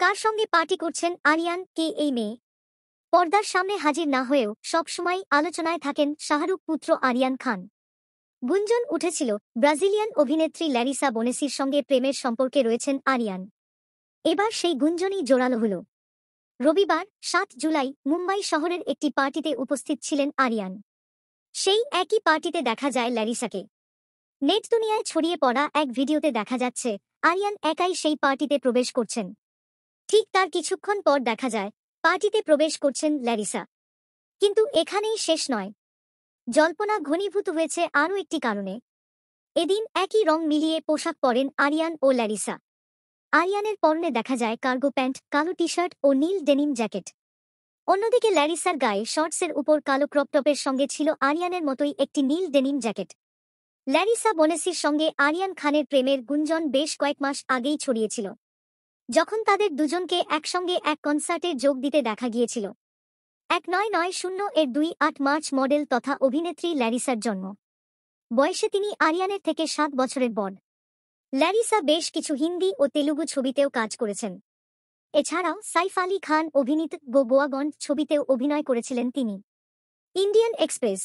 কার সঙ্গে পার্টি করছেন আরিয়ান, কে এই মেয়ে? পর্দার সামনে হাজির না হয়েও সবসময় আলোচনায় থাকেন শাহরুখ পুত্র আরিয়ান খান। গুঞ্জন উঠেছিল ব্রাজিলিয়ান অভিনেত্রী ল্যারিসা বোনেসির সঙ্গে প্রেমের সম্পর্কে রয়েছেন আরিয়ান। এবার সেই গুঞ্জনই জোরালো হল। রবিবার ৭ জুলাই মুম্বাই শহরের একটি পার্টিতে উপস্থিত ছিলেন আরিয়ান। সেই একই পার্টিতে দেখা যায় ল্যারিসাকে। নেট দুনিয়ায় ছড়িয়ে পড়া এক ভিডিওতে দেখা যাচ্ছে আরিয়ান একাই সেই পার্টিতে প্রবেশ করছেন। ঠিক তার কিছুক্ষণ পর দেখা যায় পার্টিতে প্রবেশ করছেন ল্যারিসা। কিন্তু এখানেই শেষ নয়। জল্পনা ঘনীভূত হয়েছে আরও একটি কারণে। এদিন একই রং মিলিয়ে পোশাক পরেন আরিয়ান ও ল্যারিসা। আরিয়ানের পরনে দেখা যায় কার্গো প্যান্ট, কালো টি শার্ট ও নীল ডেনিম জ্যাকেট। অন্যদিকে ল্যারিসার গায়ে শর্টসের উপর কালো ক্রপটপের সঙ্গে ছিল আরিয়ানের মতোই একটি নীল ডেনিম জ্যাকেট। ল্যারিসা বোনেসির সঙ্গে আরিয়ান খানের প্রেমের গুঞ্জন বেশ কয়েক মাস আগেই ছড়িয়েছিল, যখন তাদের দুজনকে একসঙ্গে এক কনসার্টে যোগ দিতে দেখা গিয়েছিল। 1990 এর 2 মার্চ মডেল তথা অভিনেত্রী ল্যারিসার জন্ম। বয়সে তিনি আরিয়ানের থেকে 7 বছরের বড়। ল্যারিসা বেশ কিছু হিন্দি ও তেলুগু ছবিতেও কাজ করেছেন। এছাড়াও সাইফ আলী খান অভিনীত গো গোয়া গন্ড ছবিতেও অভিনয় করেছিলেন তিনি। Indian express.